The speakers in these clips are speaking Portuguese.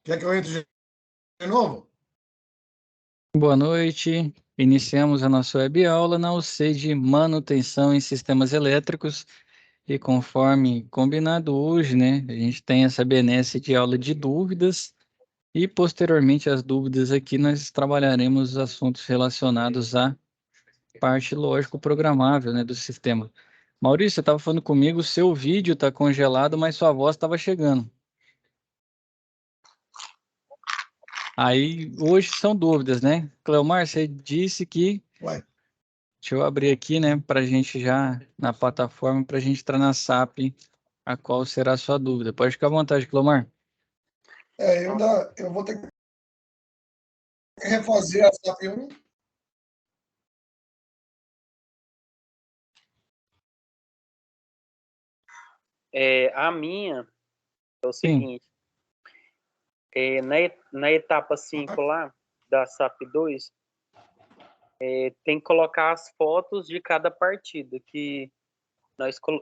Quer que eu entre de novo? Boa noite. Iniciamos a nossa web aula na UC de Manutenção em Sistemas Elétricos e conforme combinado hoje, né, a gente tem essa benesse de aula de dúvidas e posteriormente às dúvidas aqui nós trabalharemos os assuntos relacionados à parte lógico-programável, né, do sistema. Maurício, você estava falando comigo, seu vídeo está congelado, mas sua voz estava chegando. Aí, hoje são dúvidas, né? Cleomar, você disse que Ué. deixa eu abrir aqui, né, para a gente já na plataforma, para a gente entrar na SAP, a qual será a sua dúvida. Pode ficar à vontade, Clomar. Eu vou ter que refazer a SAP 1. A minha é o Sim. seguinte, na etapa 5 lá, da SAP 2, tem que colocar as fotos de cada partida, que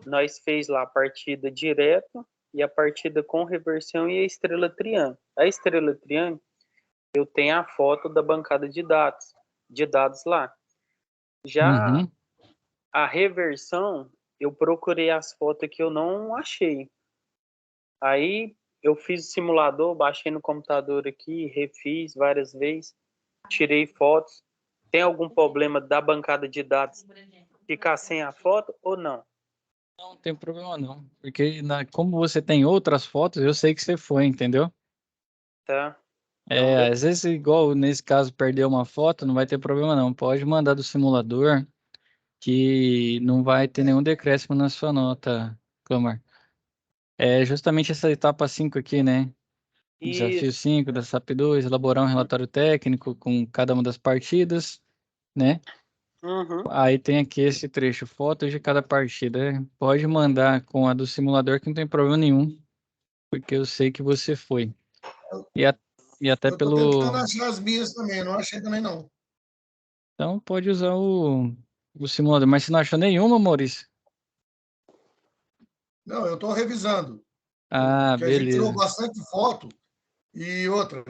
nós fez lá a partida direto e a partida com reversão e a estrela triângulo. A estrela triângulo, eu tenho a foto da bancada de dados lá. Já a reversão, eu procurei as fotos que eu não achei. Aí eu fiz o simulador, baixei no computador aqui, refiz várias vezes, tirei fotos. Tem algum problema da bancada de dados ficar sem a foto ou não? Não tem problema não, porque como você tem outras fotos, eu sei que você foi, entendeu? Tá. Então, Às vezes, igual nesse caso, perdeu uma foto, não vai ter problema não. Pode mandar do simulador, que não vai ter nenhum decréscimo na sua nota, Clomar. É justamente essa etapa 5 aqui, né? Desafio isso. 5 da SAP 2, elaborar um relatório técnico com cada uma das partidas, né? Uhum. Aí tem aqui esse trecho, fotos de cada partida. Pode mandar com a do simulador que não tem problema nenhum, porque eu sei que você foi. E, e até Eu estou tentando pelo... achar as minhas também, não achei também não. Então pode usar o simulador. Mas você não achou nenhuma, Maurício? Não, eu estou revisando, Ah, porque a gente tirou beleza. bastante foto e outra,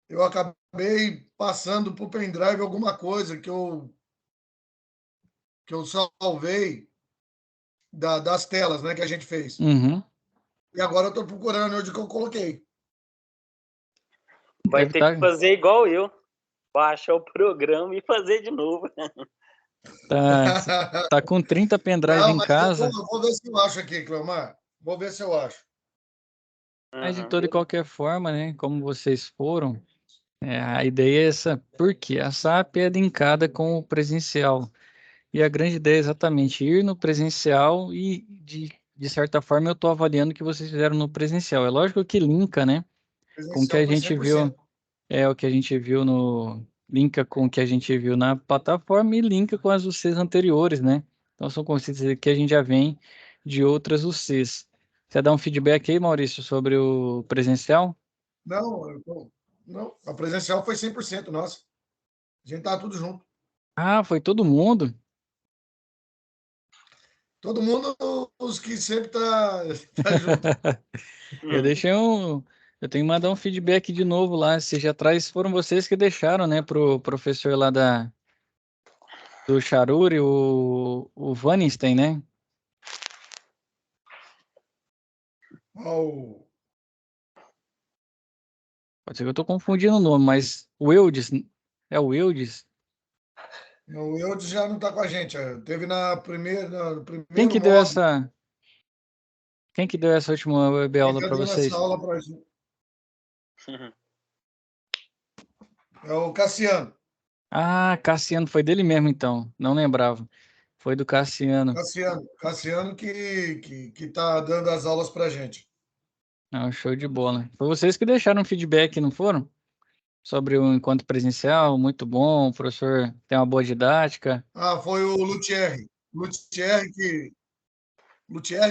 eu acabei passando para o pendrive alguma coisa que eu salvei das telas, né, que a gente fez. Uhum. E agora eu estou procurando onde que eu coloquei. Vai Deve ter que estar... fazer igual eu. Baixar o programa e fazer de novo. Tá com 30 pendrive Não, em mas casa. eu vou ver se eu acho aqui, Cleomar. Vou ver se eu acho. Mas de Uhum. toda e qualquer forma, né? Como vocês foram, a ideia é essa, porque a SAP é linkada com o presencial. E a grande ideia é exatamente ir no presencial e, de certa forma, eu estou avaliando o que vocês fizeram no presencial. É lógico que linka, né? Com o que Presencial a foi gente 100%. viu, o que a gente viu no... Linka com o que a gente viu na plataforma e linka com as UCs anteriores, né? Então, são conceitos que a gente já vem de outras UCs. Você dá um feedback aí, Maurício, sobre o presencial? Não, a presencial foi 100%, nossa. A gente tava tudo junto. Ah, foi todo mundo? Todo mundo, os que sempre tá junto. Eu deixei um. Eu tenho que mandar um feedback de novo lá. Se já atrás foram vocês que deixaram, né, pro professor lá do Charuri, o Vaninstein, né? Ó, Pode ser que eu tô confundindo o nome, mas o Eudes, é o Eudes? o Eudes já não tá com a gente. Teve no Quem primeiro que deu módulo. essa, quem que deu essa última web Quem aula tá para dando essa vocês? aula pra gente é o Cassiano. Ah, Cassiano, foi dele mesmo então. Não lembrava. Foi do Cassiano. Cassiano que tá dando as aulas pra gente. Ah, show de bola. Foi vocês que deixaram feedback, não foram? Sobre o encontro presencial, muito bom, o professor tem uma boa didática. Ah, foi o Luthier. Luthier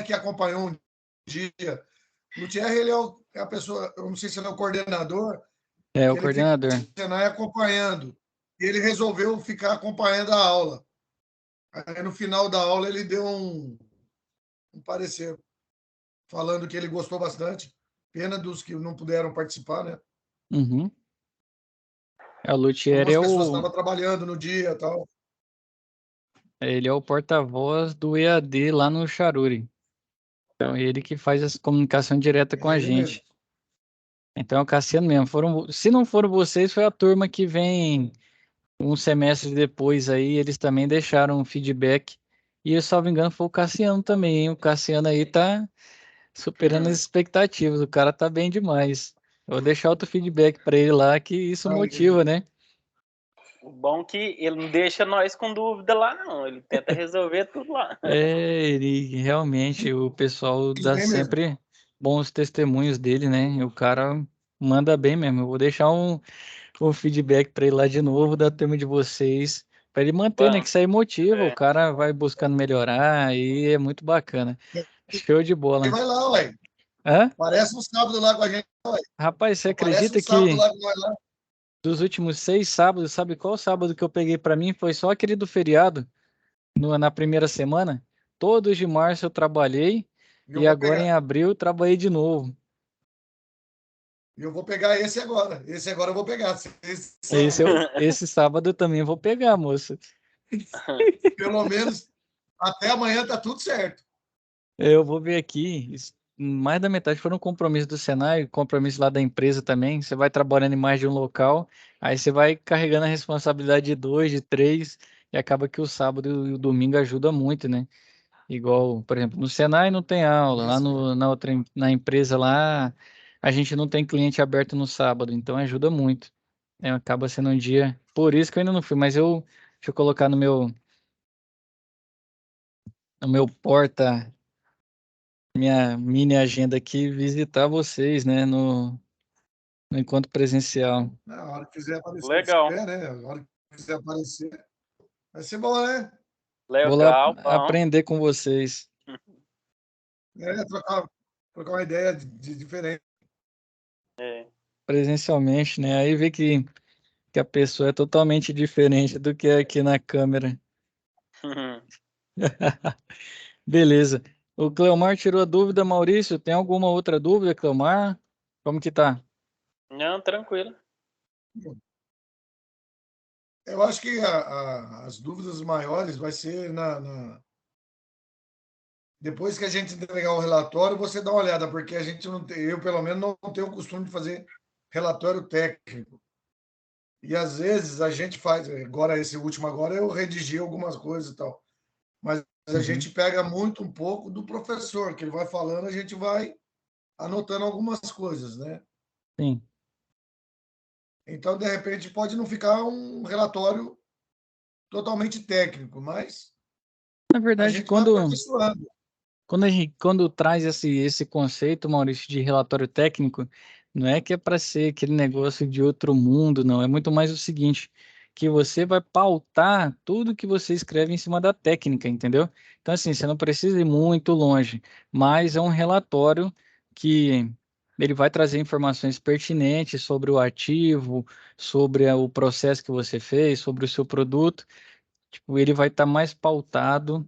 que acompanhou um dia. Luthier, ele é a pessoa, eu não sei se ele é o coordenador, É, que o ele fica coordenador. no Senai acompanhando. E ele resolveu ficar acompanhando a aula. Aí, no final da aula, ele deu um parecer, falando que ele gostou bastante, Pena dos que não puderam participar, né? Uhum. O Luthier Algumas é pessoas o, estavam trabalhando no dia e tal. ele é o porta-voz do EAD lá no Charuri. Então, ele que faz essa comunicação direta com É a ele mesmo. gente. Então, é o Cassiano mesmo. Se não foram vocês, foi a turma que vem um semestre depois aí, eles também deixaram um feedback. E, eu, salvo engano, foi o Cassiano também, hein? O Cassiano aí tá superando as expectativas. O cara tá bem demais. Eu vou deixar outro feedback para ele lá, que isso Aí, motiva, né? O bom é que ele não deixa nós com dúvida lá, não. Ele tenta resolver tudo lá. Ele realmente, o pessoal isso dá bem mesmo. sempre bons testemunhos dele, né? O cara manda bem mesmo. Eu vou deixar um feedback para ele lá de novo da turma de vocês, para ele manter, né? Bom, Que isso aí motiva, o é, cara vai buscando melhorar e é muito bacana. Show de E bola. vai lá, ué. Hã? Parece um sábado lá com a gente. Rapaz, você Aparece um acredita sábado que lá com nós lá. dos últimos 6 sábados, sabe qual sábado que eu peguei para mim? Foi só aquele do feriado, na primeira semana. Todos de março eu trabalhei E eu e vou agora pegar. em abril eu trabalhei de novo. E eu vou pegar esse agora. Esse agora eu vou pegar. Esse sábado eu também vou pegar, moça. Pelo menos até amanhã tá tudo certo. Eu vou ver aqui. Mais da metade foram compromissos do Senai, compromisso lá da empresa também. Você vai trabalhando em mais de um local, aí você vai carregando a responsabilidade de dois, de três, e acaba que o sábado e o domingo ajuda muito, né? Igual, por exemplo, no Senai não tem aula, lá Isso mesmo. na outra na empresa lá a gente não tem cliente aberto no sábado, então ajuda muito. É, acaba sendo um dia. Por isso que eu ainda não fui, mas deixa eu colocar no meu porta minha mini agenda aqui, visitar vocês, né, no encontro presencial. Na hora que quiser aparecer, se legal, quer, né? Na hora que quiser aparecer, vai ser bom, né? Vou lá legal, bom. aprender com vocês É, trocar uma ideia de diferente. É. presencialmente, né? Aí vê que a pessoa é totalmente diferente do que é aqui na câmera. Beleza. O Cleomar tirou a dúvida, Maurício. Tem alguma outra dúvida, Cleomar? Como que tá? Não, tranquilo. Eu acho que as dúvidas maiores vai ser depois que a gente entregar o relatório, você dá uma olhada, porque a gente não tem, eu pelo menos não tenho o costume de fazer relatório técnico. E às vezes a gente faz, agora esse último agora eu redigi algumas coisas e tal, mas a Uhum. gente pega muito um pouco do professor, que ele vai falando, a gente vai anotando algumas coisas, né? Sim. Então, de repente, pode não ficar um relatório totalmente técnico, mas Na a verdade, gente vai aperfeiçoando. quando traz esse conceito, Maurício, de relatório técnico, não é que é para ser aquele negócio de outro mundo, não. É muito mais o seguinte, que você vai pautar tudo que você escreve em cima da técnica, entendeu? Então, assim, você não precisa ir muito longe, mas é um relatório que ele vai trazer informações pertinentes sobre o ativo, sobre o processo que você fez, sobre o seu produto. Tipo, ele vai estar mais pautado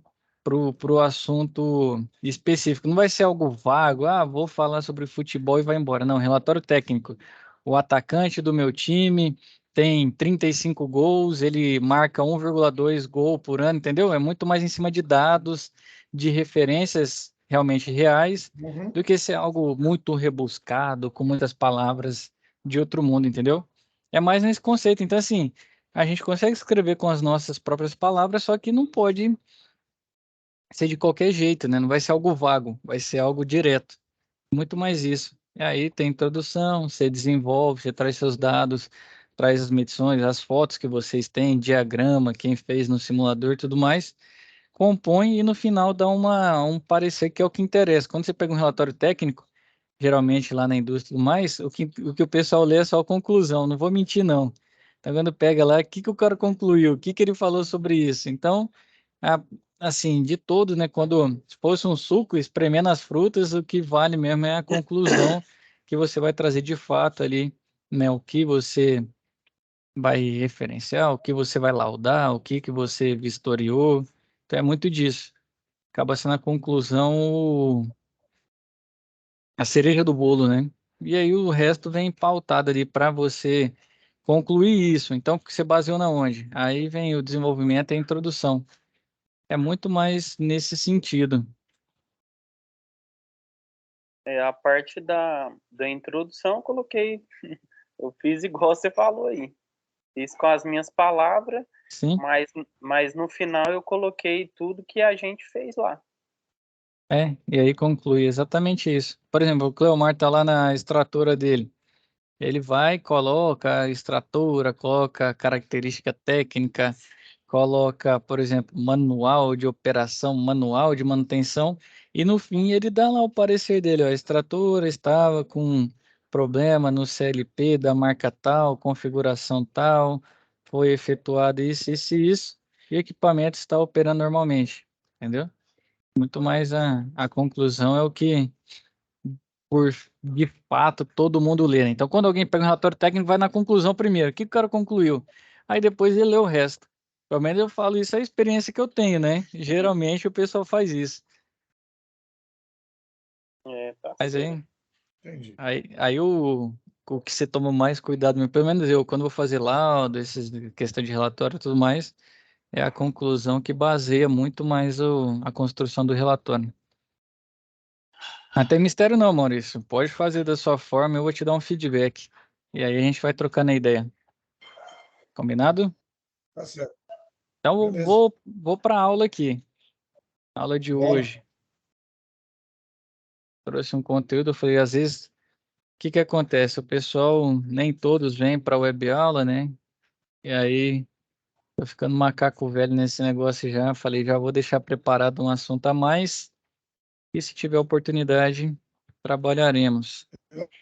pro assunto específico. Não vai ser algo vago, vou falar sobre futebol e vai embora. Não, relatório técnico. O atacante do meu time tem 35 gols, ele marca 1,2 gol por ano, entendeu? É muito mais em cima de dados, de referências realmente reais, Uhum. do que ser algo muito rebuscado, com muitas palavras de outro mundo, entendeu? É mais nesse conceito. Então, assim, a gente consegue escrever com as nossas próprias palavras, só que não pode ser de qualquer jeito, né? Não vai ser algo vago, vai ser algo direto. Muito mais isso. E aí tem introdução, você desenvolve, você traz seus dados, traz as medições, as fotos que vocês têm, diagrama, quem fez no simulador e tudo mais, compõe e no final dá um parecer que é o que interessa. Quando você pega um relatório técnico, geralmente lá na indústria e tudo mais, o que o pessoal lê é só a conclusão, não vou mentir não. Então quando pega lá, o que que o cara concluiu, o que que ele falou sobre isso? Então, a- assim, de todo, né, quando se fosse um suco, espremendo as frutas, o que vale mesmo é a conclusão que você vai trazer de fato ali, né, o que você vai referenciar, o que você vai laudar, o que que você vistoriou. Então é muito disso. Acaba sendo a conclusão, a cereja do bolo, né? e aí o resto vem pautado ali para você concluir isso. Então, você baseou na onde? Aí vem o desenvolvimento e a introdução. É muito mais nesse sentido. A parte da introdução eu coloquei, eu fiz igual você falou aí. Fiz com as minhas palavras, Sim. mas no final eu coloquei tudo que a gente fez lá. E aí conclui exatamente isso. Por exemplo, o Cleomar está lá na extratora dele. Ele vai, coloca a extratora, coloca a característica técnica, coloca, por exemplo, manual de operação, manual de manutenção, e no fim ele dá lá o parecer dele. Ó, a extratora estava com problema no CLP da marca tal, configuração tal, foi efetuado isso, e o equipamento está operando normalmente. Entendeu? Muito mais a conclusão é o que, por de fato, todo mundo lê, né? Então, quando alguém pega um relatório técnico, vai na conclusão primeiro. O que o cara concluiu? Aí depois ele lê o resto. Pelo menos eu falo isso, é a experiência que eu tenho, né? Geralmente o pessoal faz isso. Tá Mas certo. Entendi. aí o que você toma mais cuidado, pelo menos eu, quando vou fazer laudo, esses questão de relatório e tudo mais, é a conclusão que baseia muito mais a construção do relatório. Não tem mistério não, Maurício. Pode fazer da sua forma, eu vou te dar um feedback. E aí a gente vai trocando a ideia. Combinado? Tá certo. Então eu Beleza. vou para a aula aqui. Aula de Bora. hoje. Trouxe um conteúdo, eu falei, às vezes, o que que acontece? O pessoal, nem todos vêm para a web aula, né? E aí, tô ficando macaco velho nesse negócio já. Falei, já vou deixar preparado um assunto a mais. E se tiver oportunidade, trabalharemos.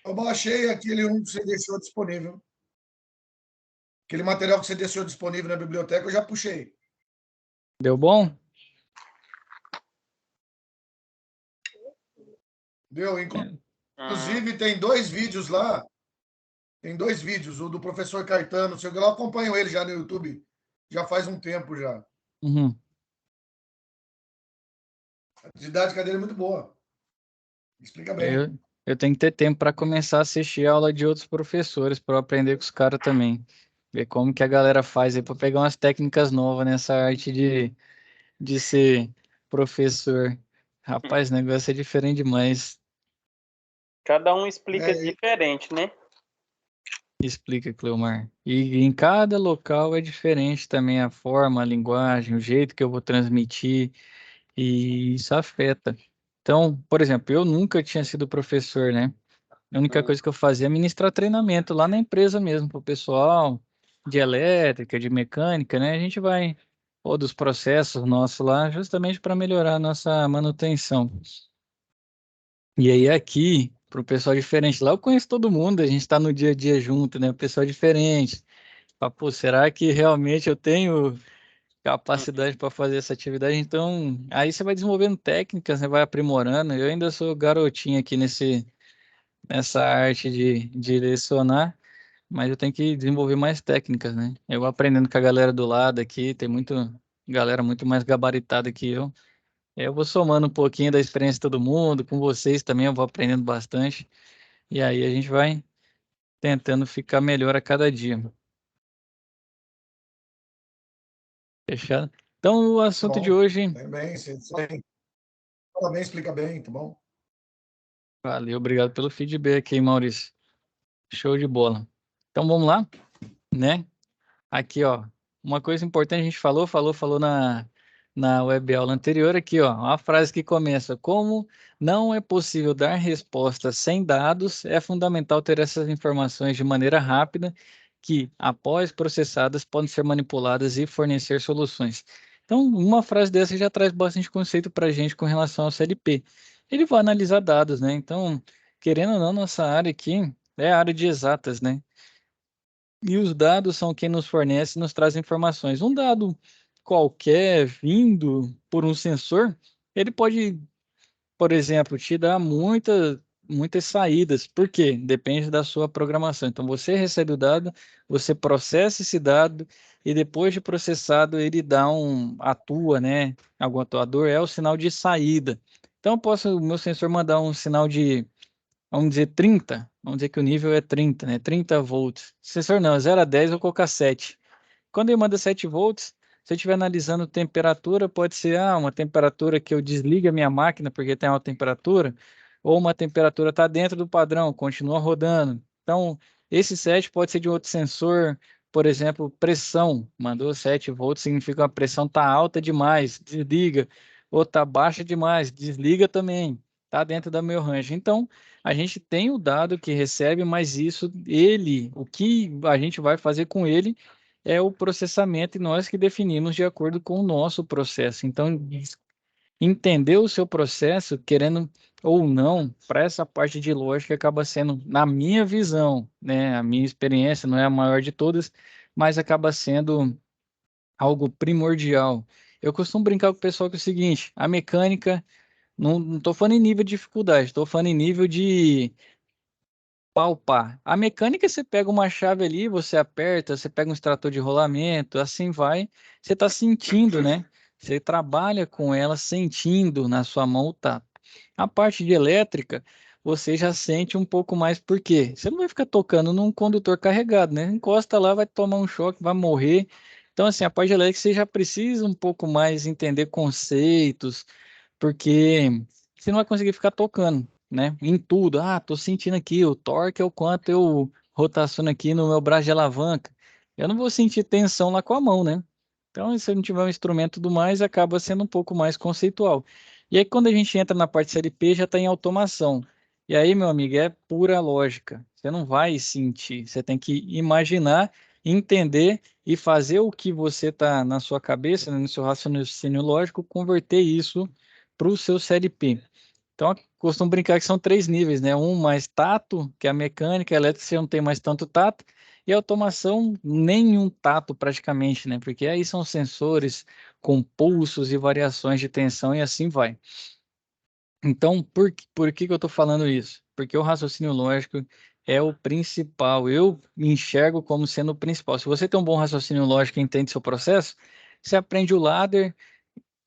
Eu baixei aquele um que você deixou disponível. Aquele material que você deixou disponível na biblioteca, eu já puxei. Deu bom? Deu? Ah, Inclusive, tem 2 vídeos lá. Tem 2 vídeos. O do professor Caetano. Eu acompanho ele já no YouTube. Já faz um tempo já. Uhum. A didática dele é muito boa. Explica bem. Eu tenho que ter tempo para começar a assistir a aula de outros professores para aprender com os caras também. Ver como que a galera faz aí para pegar umas técnicas novas nessa arte de ser professor. Rapaz, o negócio é diferente demais. cada um explica É, diferente, né? Explica, Cleomar. E em cada local é diferente também a forma, a linguagem, o jeito que eu vou transmitir, e isso afeta. Então, por exemplo, eu nunca tinha sido professor, né? A única Hum, coisa que eu fazia é ministrar treinamento lá na empresa mesmo, para o pessoal de elétrica, de mecânica, né? A gente vai, ou dos processos nossos lá, justamente para melhorar a nossa manutenção. E aí aqui, para o pessoal diferente, lá eu conheço todo mundo, a gente está no dia a dia junto, né? O pessoal diferente. Fala, pô, será que realmente eu tenho capacidade para fazer essa atividade? Então, aí você vai desenvolvendo técnicas, você vai aprimorando. Eu ainda sou garotinho aqui nessa arte de lecionar, mas eu tenho que desenvolver mais técnicas, né? Eu vou aprendendo com a galera do lado aqui, tem muito galera muito mais gabaritada que eu. Eu vou somando um pouquinho da experiência de todo mundo, com vocês também eu vou aprendendo bastante, e aí a gente vai tentando ficar melhor a cada dia. Fechado? Então, o tá assunto de bom. hoje. Tem bem. Você fala bem, explica bem, tá bom? Valeu, obrigado pelo feedback aí, Maurício. Show de bola. Então vamos lá, né? Aqui, ó, uma coisa importante a gente falou na web aula anterior aqui, ó, uma frase que começa: como não é possível dar respostas sem dados, é fundamental ter essas informações de maneira rápida, que, após processadas, podem ser manipuladas e fornecer soluções. Então, uma frase dessa já traz bastante conceito para a gente com relação ao CLP. Ele vai analisar dados, né? Então, querendo ou não, nossa área aqui é a área de exatas, né? E os dados são quem nos fornece e nos traz informações. Um dado qualquer vindo por um sensor, ele pode, por exemplo, te dar muitas saídas. Por quê? Depende da sua programação. Então, você recebe o dado, você processa esse dado e depois de processado, ele atua, né? Algum atuador é o sinal de saída. Então, o meu sensor mandar um sinal de vamos dizer 30, vamos dizer que o nível é 30, né? 30 volts. Sensor não, 0 a 10 eu vou colocar 7. Quando ele manda 7 volts, se eu estiver analisando temperatura, pode ser uma temperatura que eu desligue a minha máquina porque tem alta temperatura, ou uma temperatura está dentro do padrão, continua rodando. Então, esse 7 pode ser de outro sensor, por exemplo, pressão. Mandou 7 volts, significa que a pressão está alta demais, desliga. Ou está baixa demais, desliga também. Está dentro do meu range. Então, a gente tem o dado que recebe, mas isso, o que a gente vai fazer com ele é o processamento e nós que definimos de acordo com o nosso processo. Então, entender o seu processo, querendo ou não, para essa parte de lógica acaba sendo, na minha visão, né, a minha experiência não é a maior de todas, mas acaba sendo algo primordial. Eu costumo brincar com o pessoal que é o seguinte, a mecânica, não estou falando em nível de dificuldade, estou falando em nível de palpar. A mecânica, você pega uma chave ali, você aperta, você pega um extrator de rolamento, assim vai, você está sentindo, né? Você trabalha com ela sentindo na sua mão o tato. A parte de elétrica, você já sente um pouco mais, por quê? Você não vai ficar tocando num condutor carregado, né? Encosta lá, vai tomar um choque, vai morrer. Então, assim, a parte de elétrica você já precisa um pouco mais entender conceitos, porque você não vai conseguir ficar tocando, né? Em tudo. Ah, tô sentindo aqui, o torque é o quanto eu rotaciono aqui no meu braço de alavanca. Eu não vou sentir tensão lá com a mão, né? Então, se eu não tiver um instrumento e tudo mais, acaba sendo um pouco mais conceitual. E aí, quando a gente entra na parte CLP, já está em automação. E aí, meu amigo, é pura lógica. Você não vai sentir, você tem que imaginar, entender e fazer o que você está na sua cabeça, né, no seu raciocínio lógico, converter isso para o seu CLP. Então, eu costumo brincar que são 3 níveis, né? Um mais tato, que é a mecânica, a elétrica você não tem mais tanto tato, e a automação, nenhum tato praticamente, né? Porque aí são sensores com pulsos e variações de tensão e assim vai. Então, por que que eu estou falando isso? Porque o raciocínio lógico é o principal. Eu me enxergo como sendo o principal. Se você tem um bom raciocínio lógico e entende seu processo, você aprende o ladder,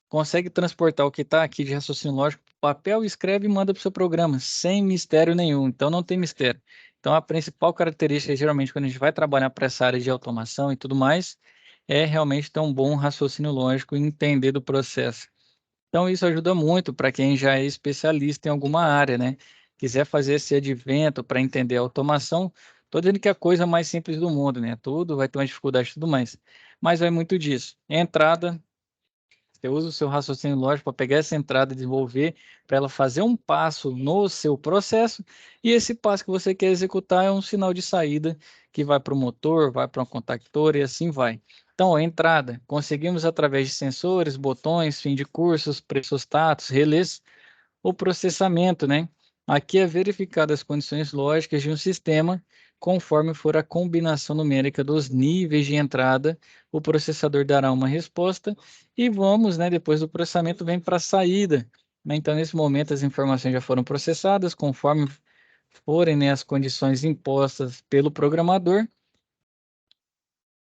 consegue transportar o que está aqui de raciocínio lógico para papel, escreve e manda para o seu programa, sem mistério nenhum. Então, não tem mistério. Então, a principal característica, geralmente, quando a gente vai trabalhar para essa área de automação e tudo mais, é realmente ter um bom raciocínio lógico e entender do processo. Então, isso ajuda muito para quem já é especialista em alguma área, né? Quiser fazer esse advento para entender a automação, estou dizendo que é a coisa mais simples do mundo, né? Tudo vai ter uma dificuldade e tudo mais. Mas vai muito disso. Entrada, você usa o seu raciocínio lógico para pegar essa entrada e desenvolver, para ela fazer um passo no seu processo, e esse passo que você quer executar é um sinal de saída que vai para o motor, vai para um contactor e assim vai. Então, a entrada, conseguimos através de sensores, botões, fim de cursos, pressostatos, relés, o processamento, né? Aqui é verificado as condições lógicas de um sistema conforme for a combinação numérica dos níveis de entrada, o processador dará uma resposta e vamos, né, depois do processamento vem para a saída, né? Então, nesse momento, as informações já foram processadas conforme forem, né, as condições impostas pelo programador.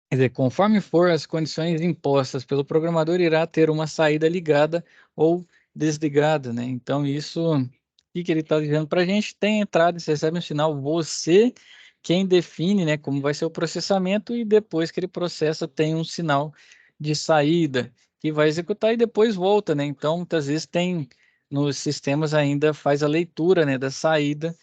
Quer dizer, conforme for as condições impostas pelo programador, irá ter uma saída ligada ou desligada, né? Então, isso, o que ele está dizendo para a gente? Tem entrada, você recebe um sinal, você quem define, né, como vai ser o processamento e depois que ele processa tem um sinal de saída que vai executar e depois volta, né? Então, muitas vezes tem nos sistemas ainda faz a leitura, né, da saída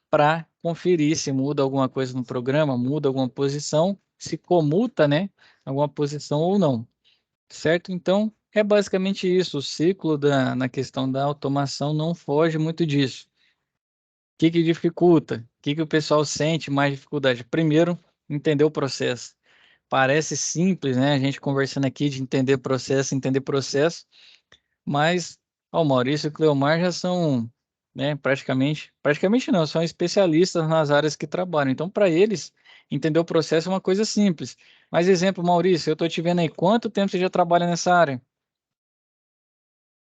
para conferir se muda alguma coisa no programa, muda alguma posição, se comuta, né, alguma posição ou não, certo? Então, é basicamente isso. O ciclo na questão da automação não foge muito disso. O que dificulta? O que o pessoal sente mais dificuldade? Primeiro, entender o processo. Parece simples, né? A gente conversando aqui de entender processo, mas ó, o Maurício e o Cleomar já são, né, praticamente não, são especialistas nas áreas que trabalham. Então, para eles, entender o processo é uma coisa simples. Mas, exemplo, Maurício, eu estou te vendo aí, quanto tempo você já trabalha nessa área?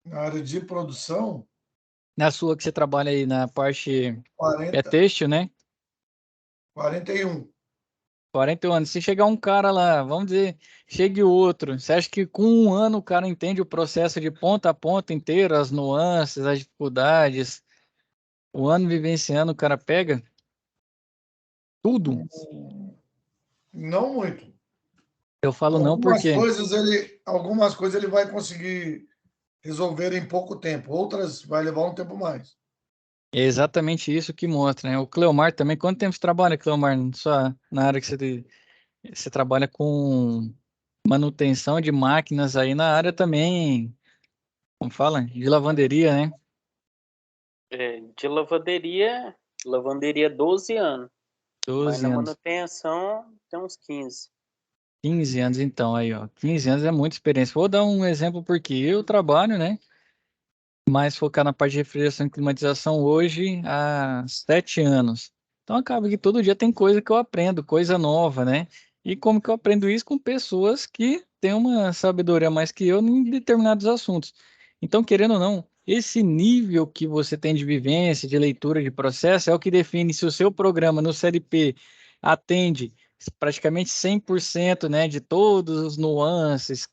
Na área de produção, Na sua que você trabalha aí na parte é 40, têxtil, né? 41. 41 anos. Se chegar um cara lá, vamos dizer, chegue outro, você acha que com um ano o cara entende o processo de ponta a ponta inteiro, as nuances, as dificuldades? O ano vivenciando, o cara pega tudo. Não muito. Eu falo não porque Algumas coisas ele vai conseguir resolver em pouco tempo, outras vai levar um tempo mais. é exatamente isso que mostra, né? O Cleomar também, quanto tempo você trabalha, Cleomar, só na área que você trabalha com manutenção de máquinas aí na área também, como fala? De lavanderia, né? De lavanderia 12 anos, mas 12 na anos. manutenção tem uns 15. 15 anos então, aí, ó. 15 anos é muita experiência. Vou dar um exemplo porque eu trabalho, né? Mais focar na parte de refrigeração e climatização hoje há 7 anos. Então acaba que todo dia tem coisa que eu aprendo, coisa nova, né? E como que eu aprendo isso com pessoas que têm uma sabedoria mais que eu em determinados assuntos. Então, querendo ou não, esse nível que você tem de vivência, de leitura de processo, é o que define se o seu programa no CLP atende praticamente 100%, né, de todos os nuances.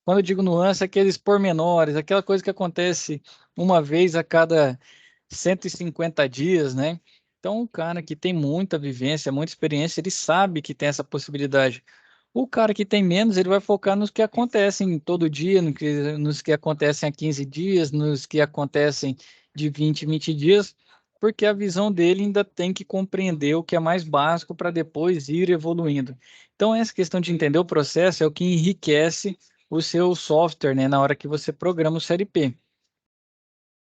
Quando eu digo nuance, é aqueles pormenores, aquela coisa que acontece uma vez a cada 150 dias, né? Então, o cara que tem muita vivência, muita experiência, ele sabe que tem essa possibilidade. O cara que tem menos, ele vai focar nos que acontecem todo dia, nos que acontecem há 15 dias, nos que acontecem de 20 em 20 dias, porque a visão dele ainda tem que compreender o que é mais básico para depois ir evoluindo. Então, essa questão de entender o processo é o que enriquece o seu software, né, na hora que você programa o CLP.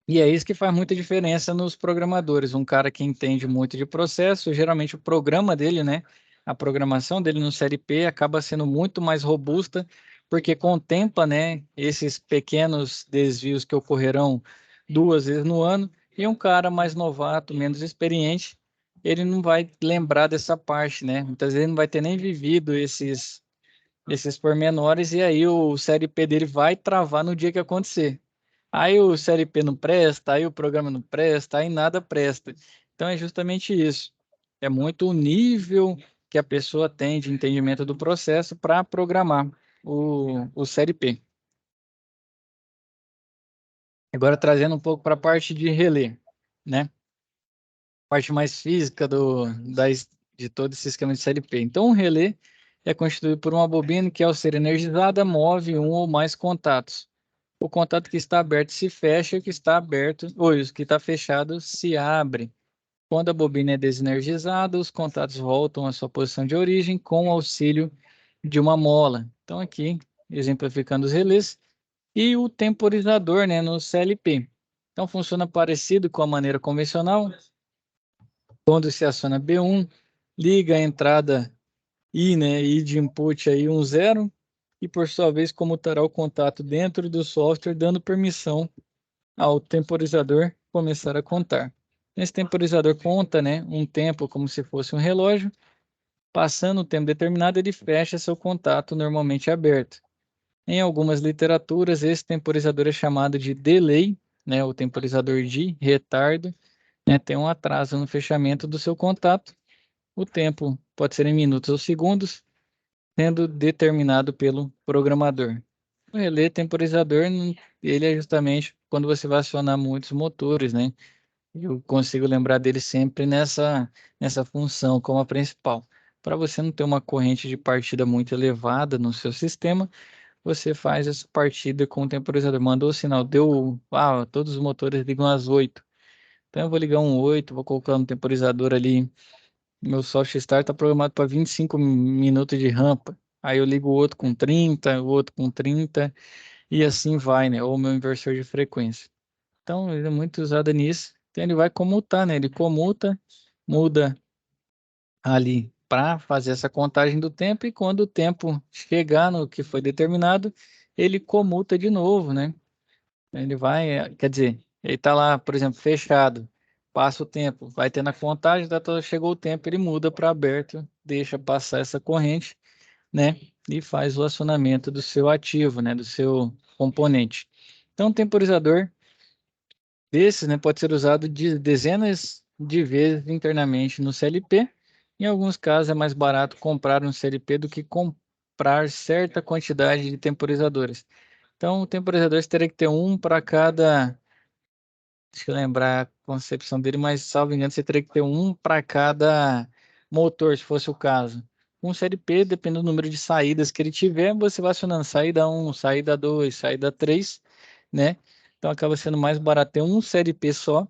E é isso que faz muita diferença nos programadores. Um cara que entende muito de processo, geralmente o programa dele, né, a programação dele no CLP acaba sendo muito mais robusta, porque contempla, né, esses pequenos desvios que ocorrerão 2 vezes no ano. E um cara mais novato, menos experiente, ele não vai lembrar dessa parte, né? Muitas vezes ele não vai ter nem vivido esses pormenores, e aí o CLP dele vai travar no dia que acontecer. Aí o CLP não presta, aí o programa não presta, aí nada presta. Então é justamente isso. É muito o nível que a pessoa tem de entendimento do processo para programar o CLP. Agora trazendo um pouco para a parte de relé, né? Parte mais física de todo esse esquema de CLP. Então, o relé é constituído por uma bobina que, ao ser energizada, move um ou mais contatos. O contato que está aberto se fecha e o que está aberto, ou o que está fechado se abre. Quando a bobina é desenergizada, os contatos voltam à sua posição de origem com o auxílio de uma mola. Então, aqui, exemplificando os relés, e o temporizador, né, no CLP. Então, funciona parecido com a maneira convencional. Quando se aciona B1, liga a entrada I, né, I de input aí 0, e por sua vez comutará o contato dentro do software, dando permissão ao temporizador começar a contar. Esse temporizador conta, né, um tempo como se fosse um relógio. Passando o tempo determinado, ele fecha seu contato normalmente aberto. Em algumas literaturas, esse temporizador é chamado de delay, né, o temporizador de retardo, né, tem um atraso no fechamento do seu contato. O tempo pode ser em minutos ou segundos, sendo determinado pelo programador. O relé temporizador, ele é justamente quando você vai acionar muitos motores, né? Eu consigo lembrar dele sempre nessa função como a principal. Para você não ter uma corrente de partida muito elevada no seu sistema, você faz essa partida com o temporizador. Mandou o sinal, todos os motores ligam às 8. Então eu vou ligar um 8, vou colocar no temporizador ali. Meu soft start está programado para 25 minutos de rampa. Aí eu ligo o outro com 30, o outro com 30, e assim vai, né? Ou o meu inversor de frequência. Então, ele é muito usado nisso. Então, ele vai comutar, né? Ele comuta, muda ali para fazer essa contagem do tempo, e quando o tempo chegar no que foi determinado, ele comuta de novo, né? Ele vai, quer dizer, ele está lá, por exemplo, fechado, passa o tempo, vai tendo a contagem, chegou o tempo, ele muda para aberto, deixa passar essa corrente, né? E faz o acionamento do seu ativo, né? Do seu componente. Então, o temporizador desses, né, pode ser usado de dezenas de vezes internamente no CLP. Em alguns casos, é mais barato comprar um CLP do que comprar certa quantidade de temporizadores. Então, temporizadores teria que ter um para cada deixa eu lembrar a concepção dele, mas salvo engano, você teria que ter um para cada motor, se fosse o caso. Um série P, dependendo do número de saídas que ele tiver, você vai acionando saída 1, saída 2, saída 3, né? Então acaba sendo mais barato ter um série P só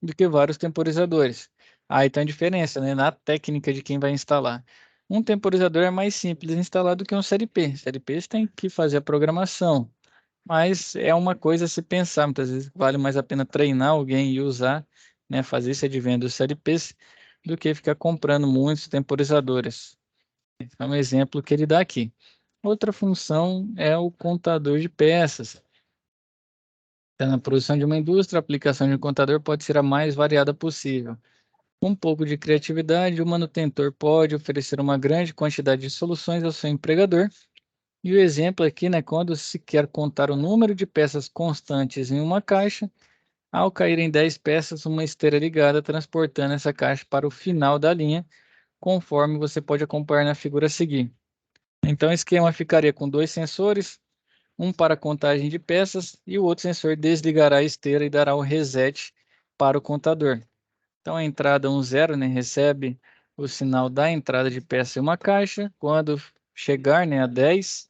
do que vários temporizadores. Aí tem a diferença, né? Na técnica de quem vai instalar. Um temporizador é mais simples de instalar do que um série P. Série P você tem que fazer a programação, mas é uma coisa a se pensar. Muitas vezes vale mais a pena treinar alguém e usar, né? Fazer esse advento dos série Ps do que ficar comprando muitos temporizadores. É um exemplo que ele dá aqui. Outra função é o contador de peças. Então, na produção de uma indústria, a aplicação de um contador pode ser a mais variada possível. Com um pouco de criatividade, o manutentor pode oferecer uma grande quantidade de soluções ao seu empregador. E o exemplo aqui, né, quando se quer contar o número de peças constantes em uma caixa, ao cair em 10 peças, uma esteira ligada transportando essa caixa para o final da linha, conforme você pode acompanhar na figura a seguir. Então, o esquema ficaria com 2 sensores, um para contagem de peças e o outro sensor desligará a esteira e dará o reset para o contador. Então, a entrada 10, né, recebe o sinal da entrada de peça em uma caixa. Quando chegar, né, a 10,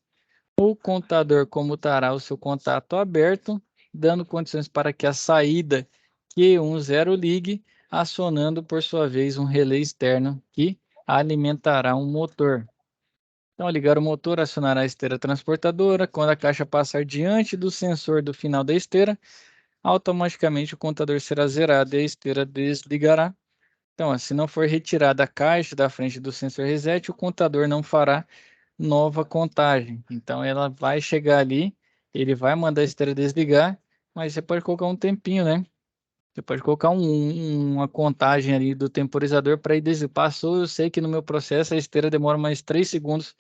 o contador comutará o seu contato aberto, dando condições para que a saída Q10 ligue, acionando por sua vez um relé externo que alimentará um motor. Então, ao ligar o motor, acionará a esteira transportadora. Quando a caixa passar diante do sensor do final da esteira, automaticamente o contador será zerado e a esteira desligará. Então, se não for retirada a caixa da frente do sensor reset, o contador não fará nova contagem. Então, ela vai chegar ali, ele vai mandar a esteira desligar, mas você pode colocar um tempinho, né? Você pode colocar uma contagem ali do temporizador para ir desligar. Passou, eu sei que no meu processo a esteira demora mais 3 segundos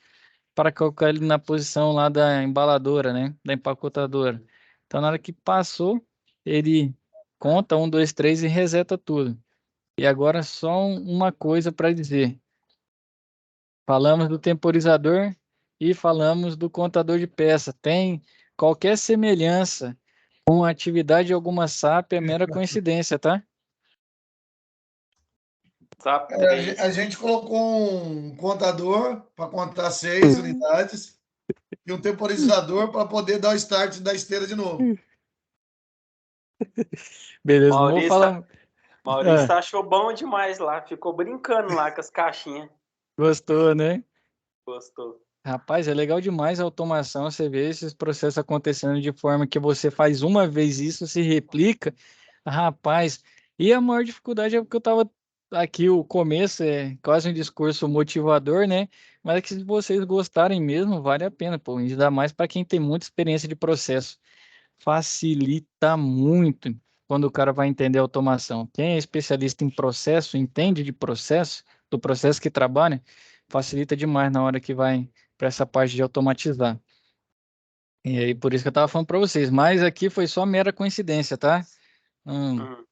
para colocar ele na posição lá da embaladora, né? Da empacotadora. Então, na hora que passou, ele conta 1, 2, 3 e reseta tudo. E agora só uma coisa para dizer. Falamos do temporizador e falamos do contador de peça. Tem qualquer semelhança com a atividade de alguma SAP é mera coincidência, tá? SAP A 3. gente colocou um contador para contar 6 unidades e um temporizador para poder dar o start da esteira de novo. Beleza, não vou Maurício, falar. Maurício achou bom demais lá. Ficou brincando lá com as caixinhas. Gostou, né? Gostou. Rapaz, é legal demais a automação, você vê esses processos acontecendo de forma que você faz uma vez isso, se replica. Rapaz, e a maior dificuldade é porque eu tava aqui, o começo é quase um discurso motivador, né? Mas é que se vocês gostarem mesmo, vale a pena, pô. Ainda mais para quem tem muita experiência de processo. Facilita muito quando o cara vai entender automação. Quem é especialista em processo, entende de processo, do processo que trabalha, facilita demais na hora que vai para essa parte de automatizar. E aí, por isso que eu estava falando para vocês, mas aqui foi só mera coincidência, tá? Uhum.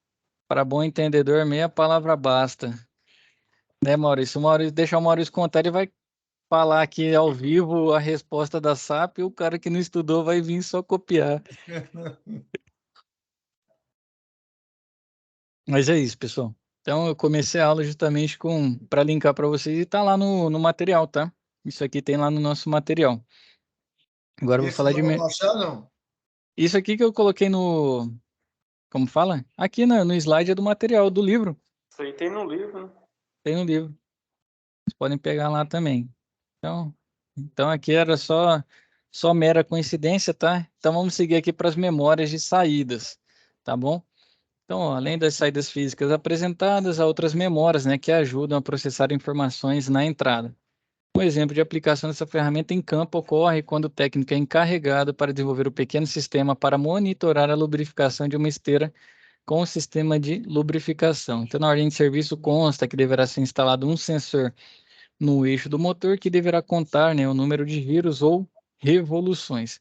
Para bom entendedor, meia palavra basta. Né, Maurício? Deixa o Maurício contar, ele vai falar aqui ao vivo a resposta da SAP e o cara que não estudou vai vir só copiar. Mas é isso, pessoal. Então, eu comecei a aula justamente para linkar para vocês e tá lá no material, tá? Isso aqui tem lá no nosso material. Agora eu vou Esse falar dá de. para baixar, não? Isso aqui que eu coloquei no. Como fala? Aqui no slide é do material, do livro. Isso aí tem no livro, né? Tem no livro. Vocês podem pegar lá também. Então aqui era só mera coincidência, tá? Então vamos seguir aqui para as memórias de saídas, tá bom? Então, ó, além das saídas físicas apresentadas, há outras memórias, né, que ajudam a processar informações na entrada. Um exemplo de aplicação dessa ferramenta em campo ocorre quando o técnico é encarregado para desenvolver o pequeno sistema para monitorar a lubrificação de uma esteira com o sistema de lubrificação. Então, na ordem de serviço consta que deverá ser instalado um sensor no eixo do motor que deverá contar, né, o número de giros ou revoluções.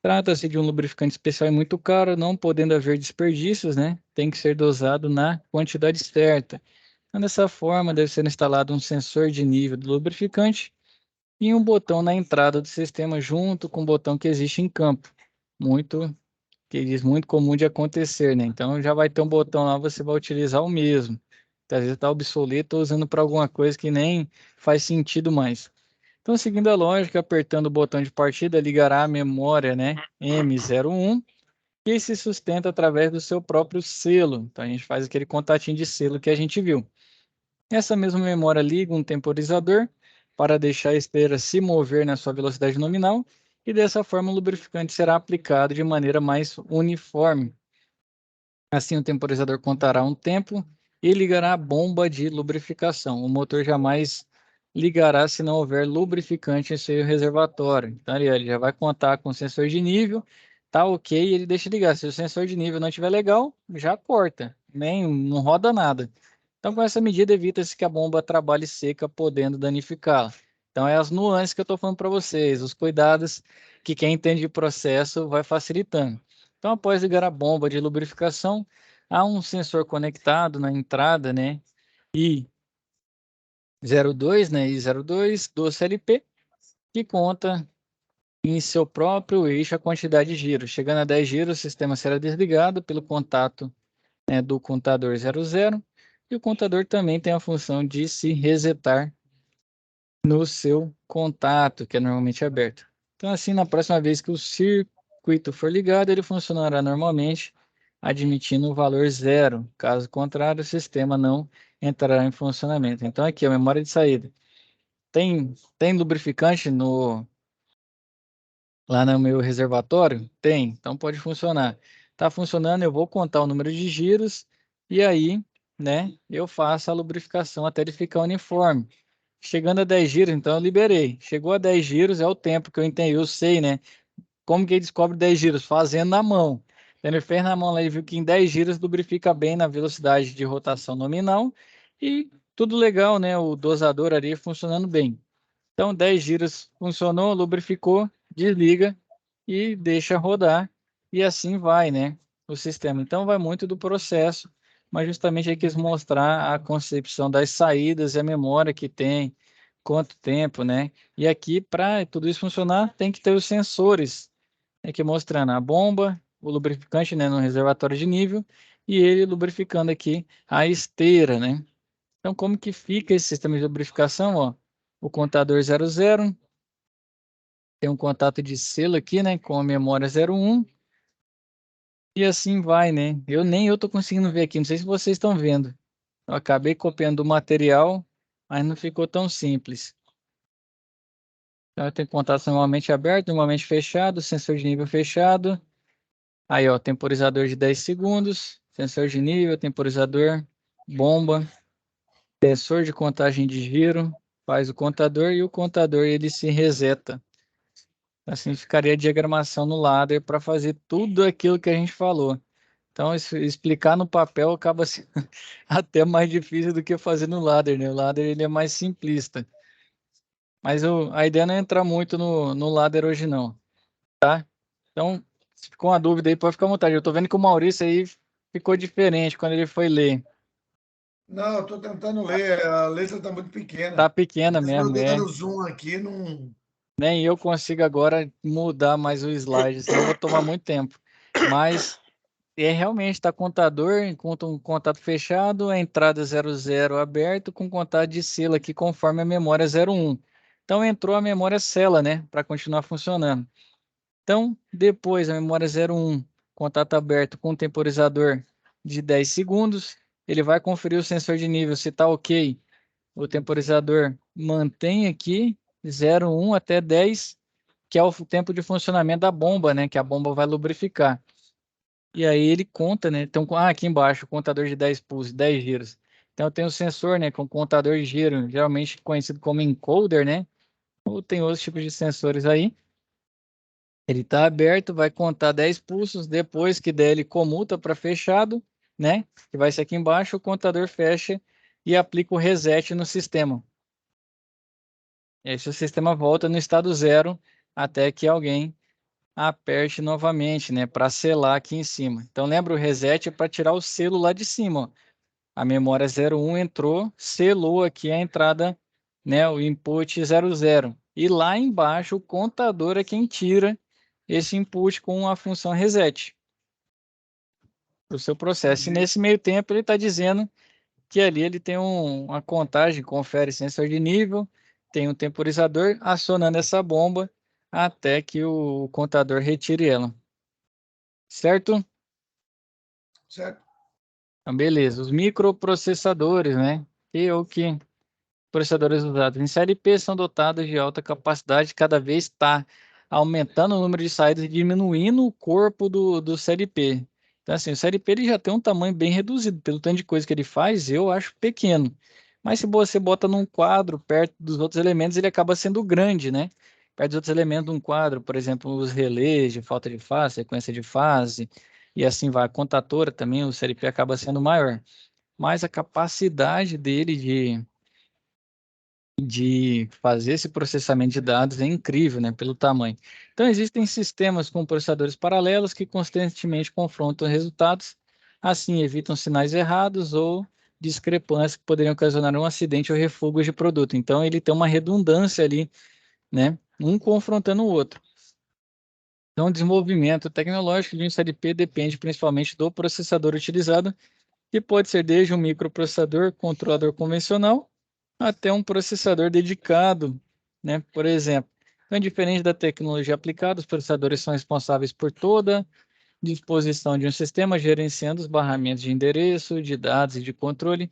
Trata-se de um lubrificante especial e muito caro, não podendo haver desperdícios, né? Tem que ser dosado na quantidade certa. Então, dessa forma, deve ser instalado um sensor de nível do lubrificante e um botão na entrada do sistema junto com o botão que existe em campo. Muito que diz muito comum de acontecer, né? Então já vai ter um botão lá, você vai utilizar o mesmo. Então, às vezes está obsoleto, usando para alguma coisa que nem faz sentido mais. Então, seguindo a lógica, apertando o botão de partida, ligará a memória, né, M01, que se sustenta através do seu próprio selo. Então, a gente faz aquele contatinho de selo que a gente viu. Essa mesma memória liga um temporizador para deixar a esteira se mover na sua velocidade nominal e dessa forma o lubrificante será aplicado de maneira mais uniforme. Assim, o temporizador contará um tempo e ligará a bomba de lubrificação. O motor jamais ligará se não houver lubrificante em seu reservatório. Então, ele já vai contar com o sensor de nível, tá ok, ele deixa ligar. Se o sensor de nível não estiver legal, já corta, nem não roda nada. Então, com essa medida, evita-se que a bomba trabalhe seca, podendo danificá-la. Então, é as nuances que eu estou falando para vocês, os cuidados que quem entende de processo vai facilitando. Então, após ligar a bomba de lubrificação, há um sensor conectado na entrada, né, I02, né, I02 do CLP, que conta em seu próprio eixo a quantidade de giros. Chegando a 10 giros, o sistema será desligado pelo contato, né, do contador 00, e o contador também tem a função de se resetar no seu contato, que é normalmente aberto. Então, assim, na próxima vez que o circuito for ligado, ele funcionará normalmente, admitindo o valor 0. Caso contrário, o sistema não entrará em funcionamento. Então, aqui, a memória de saída. Tem lubrificante lá no meu reservatório? Tem, então pode funcionar. Está funcionando, eu vou contar o número de giros e aí, né, eu faço a lubrificação até ele ficar uniforme. Chegando a 10 giros, então eu liberei. Chegou a 10 giros, é o tempo que eu entendi, eu sei, né? Como que ele descobre 10 giros? Fazendo na mão. Então, ele fez na mão lá, ele viu que em 10 giros lubrifica bem na velocidade de rotação nominal e tudo legal, né? O dosador ali funcionando bem. Então, 10 giros funcionou, lubrificou, desliga e deixa rodar. E assim vai, né? O sistema. Então, vai muito do processo, mas justamente aí quis mostrar a concepção das saídas e a memória que tem, quanto tempo, né? E aqui, para tudo isso funcionar, tem que ter os sensores, aqui mostrando a bomba, o lubrificante, né, no reservatório de nível, e ele lubrificando aqui a esteira, né? Então, como que fica esse sistema de lubrificação, ó? O contador 00, tem um contato de selo aqui, né, com a memória 01, e assim vai, né? Nem eu tô conseguindo ver aqui, não sei se vocês estão vendo. Eu acabei copiando o material, mas não ficou tão simples. Então, eu tenho contato normalmente aberto, normalmente fechado, sensor de nível fechado. Aí, ó, temporizador de 10 segundos, sensor de nível, temporizador, bomba, sensor de contagem de giro, faz o contador e o contador ele se reseta. Assim ficaria a diagramação no ladder para fazer tudo aquilo que a gente falou. Então, explicar no papel acaba sendo até mais difícil do que fazer no ladder, né? O ladder ele é mais simplista. Mas a ideia não é entrar muito no ladder hoje não, tá? Então, se ficou uma dúvida aí, pode ficar à vontade. Eu tô vendo que o Maurício aí ficou diferente quando ele foi ler. Não, eu estou tentando ler, a letra está muito Tá pequena. pequena Mesmo eu mesmo, dando zoom aqui, não. nem eu consigo agora mudar mais o slide, senão eu vou tomar muito tempo. Mas realmente está contador, enquanto um contato fechado, a entrada 00 aberto com contato de selo aqui conforme a memória 01. Então entrou a memória sela, né, para continuar funcionando. Então, depois a memória 01, contato aberto com temporizador de 10 segundos, ele vai conferir o sensor de nível se está ok. O temporizador mantém aqui 0,1 até 10, que é o tempo de funcionamento da bomba, né? Que a bomba vai lubrificar. E aí ele conta, né? Então, aqui embaixo, o contador de 10 pulsos, 10 giros. Então tem o sensor, né? Com contador de giro, geralmente conhecido como encoder, né? Ou tem outros tipos de sensores aí. Ele está aberto, vai contar 10 pulsos, depois que der ele comuta para fechado, né? Que vai ser aqui embaixo, o contador fecha e aplica o reset no sistema. E aí, o sistema volta no estado zero até que alguém aperte novamente, né, para selar aqui em cima. Então, lembra o reset é para tirar o selo lá de cima, ó. A memória 01 entrou, selou aqui a entrada, né, o input 00. E lá embaixo, o contador é quem tira esse input com a função reset. para o seu processo. E nesse meio tempo ele está dizendo que ali ele tem uma contagem, confere sensor de nível, tem um temporizador acionando essa bomba até que o contador retire ela. Certo? Certo? Então, beleza. Os microprocessadores, né? Que processadores usados em série P são dotados de alta capacidade, cada vez está aumentando o número de saídas e diminuindo o corpo do série P. Então, assim, o série P ele já tem um tamanho bem reduzido, pelo tanto de coisa que ele faz, eu acho pequeno. Mas se você bota num quadro perto dos outros elementos, ele acaba sendo grande, né? Perto dos outros elementos de um quadro, por exemplo, os relés de falta de fase, sequência de fase, e assim vai. A contatora também, o série P acaba sendo maior. Mas a capacidade dele de fazer esse processamento de dados é incrível, né, pelo tamanho. Então, existem sistemas com processadores paralelos que constantemente confrontam resultados, assim evitam sinais errados ou discrepâncias que poderiam ocasionar um acidente ou refúgio de produto. Então, ele tem uma redundância ali, né, um confrontando o outro. Então, o desenvolvimento tecnológico de um SLP depende principalmente do processador utilizado, que pode ser desde um microprocessador, controlador convencional, até um processador dedicado, né? Por exemplo. Então, diferente da tecnologia aplicada, os processadores são responsáveis por toda disposição de um sistema, gerenciando os barramentos de endereço, de dados e de controle,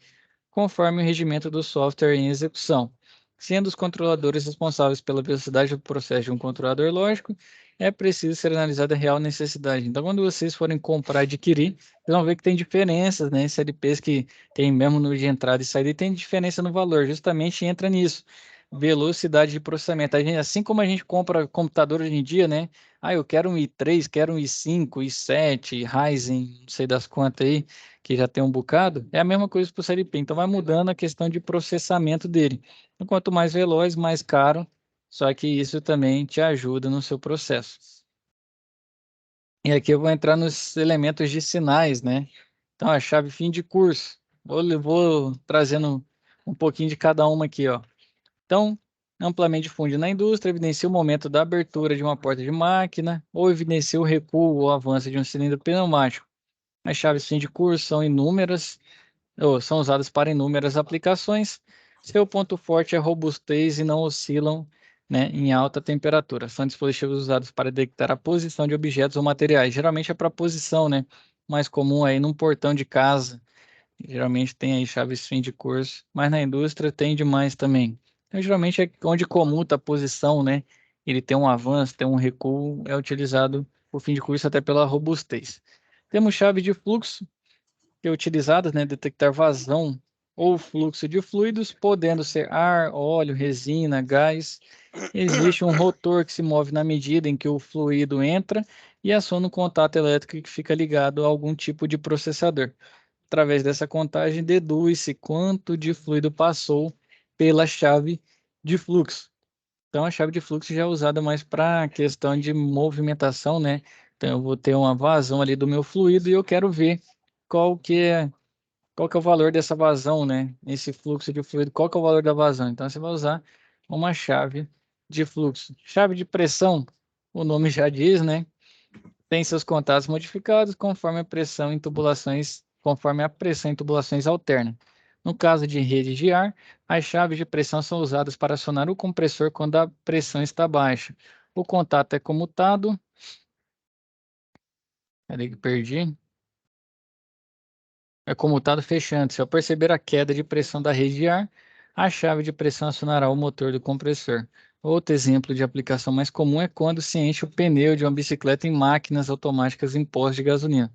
conforme o regimento do software em execução. Sendo os controladores responsáveis pela velocidade do processo de um controlador lógico, é preciso ser analisada a real necessidade. Então, quando vocês forem comprar, adquirir, vocês vão ver que tem diferenças, né? CLPs que tem mesmo no de entrada e saída, e tem diferença no valor, justamente entra nisso. Velocidade de processamento. Assim como a gente compra computador hoje em dia, né? Ah, eu quero um i3, quero um i5, i7, Ryzen, não sei das quantas aí, que já tem um bocado, é a mesma coisa para o CLP. Então vai mudando a questão de processamento dele. Então, quanto mais veloz, mais caro, só que isso também te ajuda no seu processo. E aqui eu vou entrar nos elementos de sinais, né? Então, a chave fim de curso. Vou trazendo um pouquinho de cada uma aqui, ó. Então, amplamente difunde na indústria, evidencia o momento da abertura de uma porta de máquina, ou evidencia o recuo ou avanço de um cilindro pneumático. As chaves fim de curso são inúmeras, ou são usadas para inúmeras aplicações. Seu ponto forte é a robustez e não oscilam, né, em alta temperatura. São dispositivos usados para detectar a posição de objetos ou materiais. Geralmente é para posição, né? Mais comum aí num portão de casa. Geralmente tem aí chaves fim de curso, mas na indústria tem demais também. Então, geralmente é onde comuta a posição, né? Ele tem um avanço, tem um recuo, é utilizado o fim de curso até pela robustez. Temos chave de fluxo, que é utilizada, né, detectar vazão ou fluxo de fluidos, podendo ser ar, óleo, resina, gás. Existe um rotor que se move na medida em que o fluido entra e aciona um contato elétrico que fica ligado a algum tipo de processador. Através dessa contagem, deduz-se quanto de fluido passou pela chave de fluxo. Então, a chave de fluxo já é usada mais para questão de movimentação, né? Então, eu vou ter uma vazão ali do meu fluido e eu quero ver qual que é, qual que é o valor dessa vazão, né? Esse fluxo de fluido, qual que é o valor da vazão? Então, você vai usar uma chave de fluxo. Chave de pressão, o nome já diz, né? Tem seus contatos modificados conforme a pressão em tubulações, conforme a pressão em tubulações alterna. No caso de redes de ar, as chaves de pressão são usadas para acionar o compressor quando a pressão está baixa. O contato é comutado. Peraí que perdi. É comutado fechante. Se eu perceber a queda de pressão da rede de ar, a chave de pressão acionará o motor do compressor. Outro exemplo de aplicação mais comum é quando se enche o pneu de uma bicicleta em máquinas automáticas em postos de gasolina.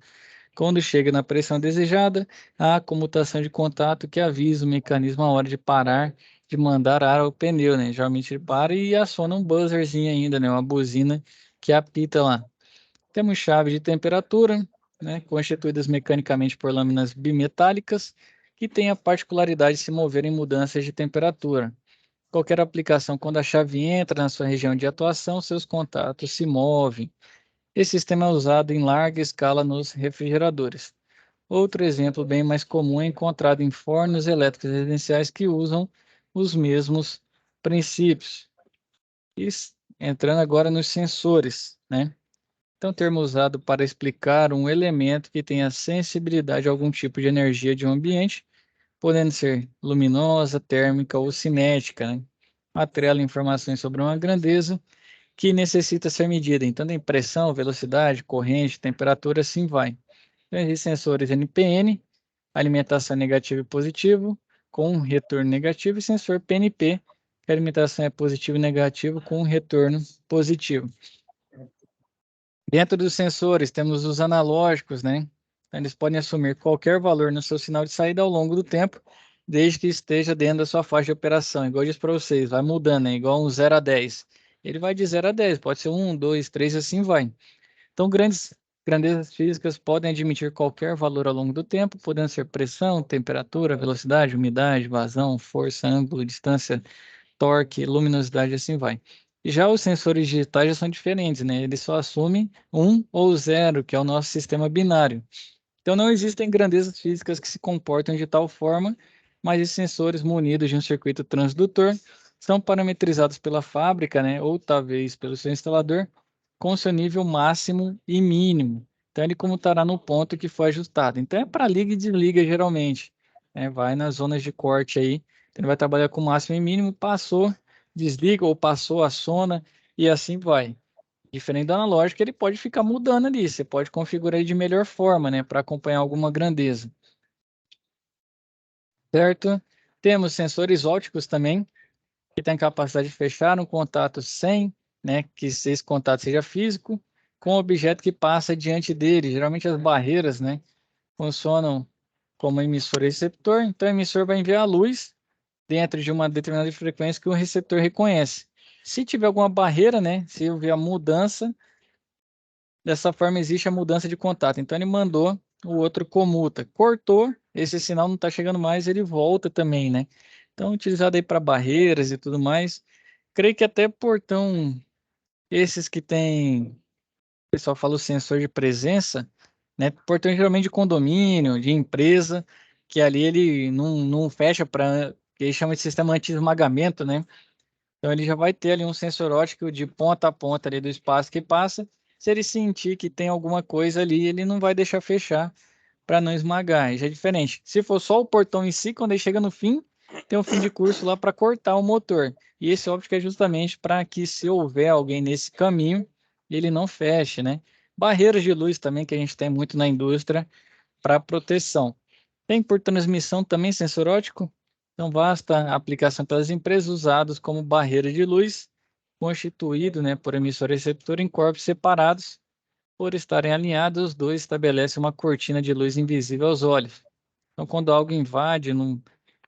Quando chega na pressão desejada, há a comutação de contato que avisa o mecanismo a hora de parar, de mandar ar ao pneu, né? Geralmente ele para e aciona um buzzerzinho ainda, né? Uma buzina que apita lá. Temos chave de temperatura, né? Constituídas mecanicamente por lâminas bimetálicas, que têm a particularidade de se mover em mudanças de temperatura. Qualquer aplicação, quando a chave entra na sua região de atuação, seus contatos se movem. Esse sistema é usado em larga escala nos refrigeradores. Outro exemplo bem mais comum é encontrado em fornos elétricos residenciais que usam os mesmos princípios. Entrando agora nos sensores, né? Então, termo usado para explicar um elemento que tenha sensibilidade a algum tipo de energia de um ambiente, podendo ser luminosa, térmica ou cinética, né? Atrela informações sobre uma grandeza que necessita ser medida. Então, tem pressão, velocidade, corrente, temperatura, assim vai. Então, existem sensores NPN, alimentação negativa e positivo, com um retorno negativo, e sensor PNP, que a alimentação é positiva e negativa, com um retorno positivo. Dentro dos sensores, temos os analógicos, né? Então, eles podem assumir qualquer valor no seu sinal de saída ao longo do tempo, desde que esteja dentro da sua faixa de operação. Igual eu disse para vocês, vai mudando, né? Igual um 0 a 10. Ele vai de 0 a 10, pode ser 1, 2, 3, assim vai. Então, grandezas físicas podem admitir qualquer valor ao longo do tempo, podendo ser pressão, temperatura, velocidade, umidade, vazão, força, ângulo, distância, torque, luminosidade, assim vai. E já os sensores digitais já são diferentes, né? Eles só assumem 1 ou 0, que é o nosso sistema binário. Então, não existem grandezas físicas que se comportam de tal forma, mas esses sensores munidos de um circuito transdutor são parametrizados pela fábrica, né? Ou talvez pelo seu instalador, com seu nível máximo e mínimo. Então, ele comutará no ponto que foi ajustado. Então, é para liga e desliga, geralmente, né? Vai nas zonas de corte aí. Então, ele vai trabalhar com máximo e mínimo, passou, desliga, ou passou, aciona, e assim vai. Diferente do analógico, ele pode ficar mudando ali. Você pode configurar ele de melhor forma, né? Para acompanhar alguma grandeza. Certo? Temos sensores ópticos também, que tem capacidade de fechar um contato sem, né, que esse contato seja físico, com o objeto que passa diante dele. Geralmente as barreiras, né, funcionam como emissor e receptor. Então, o emissor vai enviar a luz dentro de uma determinada frequência que o receptor reconhece. Se tiver alguma barreira, né, se houver a mudança, dessa forma existe a mudança de contato. Então, ele mandou, o outro comuta. Cortou, esse sinal não está chegando mais, ele volta também, né? Então, utilizado aí para barreiras e tudo mais. Creio que até portão, esses que tem, o pessoal fala o sensor de presença, né? Portão geralmente de condomínio, de empresa, que ali ele não fecha para, que eles chamam de sistema anti-esmagamento, né? Então ele já vai ter ali um sensor óptico de ponta a ponta ali do espaço que passa. Se ele sentir que tem alguma coisa ali, ele não vai deixar fechar para não esmagar. Já é diferente. Se for só o portão em si, quando ele chega no fim, tem um fim de curso lá para cortar o motor. E esse óptico é justamente para que, se houver alguém nesse caminho, ele não feche, né? Barreiras de luz também, que a gente tem muito na indústria para proteção. Tem por transmissão também sensor óptico? Então, vasta aplicação pelas empresas usados como barreira de luz, constituído, né, por emissor e receptor em corpos separados. Por estarem alinhados, os dois estabelecem uma cortina de luz invisível aos olhos. Então, quando algo invade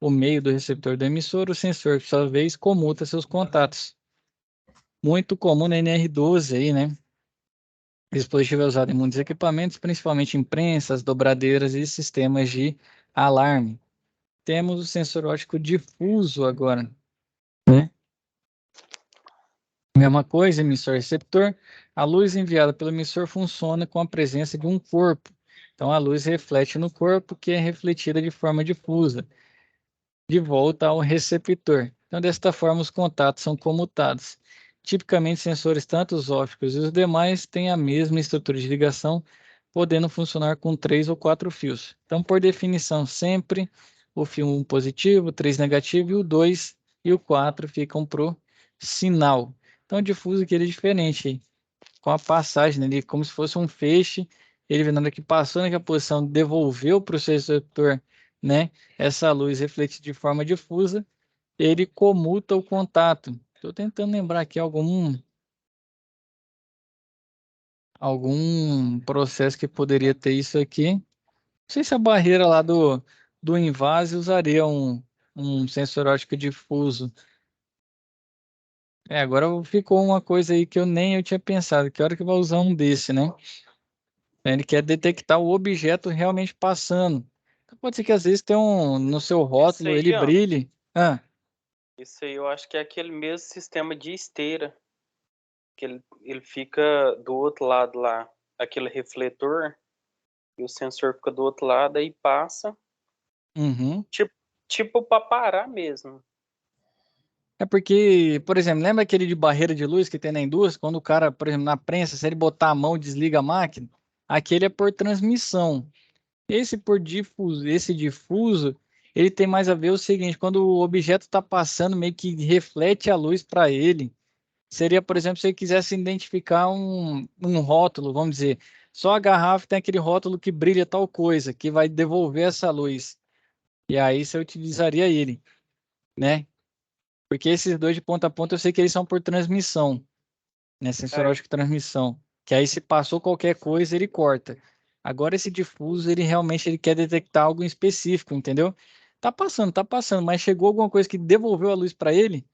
o meio do receptor do emissor, o sensor, por sua vez, comuta seus contatos. Muito comum na NR12 aí, né? O dispositivo é usado em muitos equipamentos, principalmente imprensas, dobradeiras e sistemas de alarme. Temos o sensor óptico difuso agora, né? Mesma coisa, emissor e receptor. A luz enviada pelo emissor funciona com a presença de um corpo. Então, a luz reflete no corpo, que é refletida de forma difusa, de volta ao receptor. Então, desta forma, os contatos são comutados. Tipicamente, sensores, tanto os ópticos e os demais, têm a mesma estrutura de ligação, podendo funcionar com 3 ou 4 fios. Então, por definição, sempre o fio 1 positivo, 3 negativo, e o 2 e o 4 ficam para o sinal. Então, o difuso aqui ele é diferente, com a passagem, né? Ele como se fosse um feixe, ele vendo aqui passou naquela posição, devolveu para o seu receptor, né? Essa luz refletida de forma difusa, ele comuta o contato. Estou tentando lembrar aqui algum processo que poderia ter isso aqui. Não sei se a barreira lá do invase usaria um sensor óptico difuso. Agora ficou uma coisa aí que eu tinha pensado. Que hora que vai usar um desse, né? Ele quer detectar o objeto realmente passando. Então, pode ser que às vezes tem no seu rótulo ele ó, brilhe. Isso aí eu acho que é aquele mesmo sistema de esteira, que ele fica do outro lado lá, aquele refletor, e o sensor fica do outro lado, aí passa, Uhum. tipo para parar mesmo. É porque, por exemplo, lembra aquele de barreira de luz que tem na indústria? Quando o cara, por exemplo, na prensa, se ele botar a mão, desliga a máquina, aquele é por transmissão. Esse difuso, ele tem mais a ver o seguinte, quando o objeto está passando, meio que reflete a luz para ele. Seria, por exemplo, se você quisesse identificar um rótulo, vamos dizer, só a garrafa tem aquele rótulo que brilha tal coisa, que vai devolver essa luz. E aí você utilizaria ele, né? Porque esses dois de ponta a ponta eu sei que eles são por transmissão, né? Sensor Aí, óptico de transmissão. Que aí se passou qualquer coisa, ele corta. Agora esse difuso, ele realmente ele quer detectar algo em específico, entendeu? Tá passando, mas chegou alguma coisa que devolveu a luz para ele,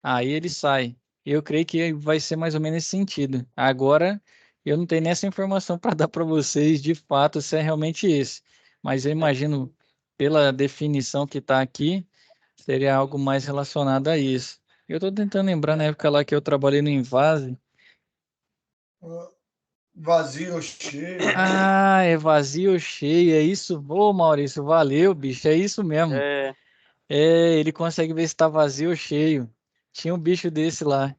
aí ele sai. Eu creio que vai ser mais ou menos nesse sentido. Agora, eu não tenho nessa informação para dar para vocês de fato se é realmente esse. Mas eu imagino, pela definição que está aqui, seria algo mais relacionado a isso. Eu estou tentando lembrar na época lá que eu trabalhei no Invase. Vazio ou cheio, né? Ah, é vazio ou cheio, é isso? Ô, Maurício, valeu, bicho, é isso mesmo. é, É, ele consegue ver se está vazio ou cheio. Tinha um bicho desse lá.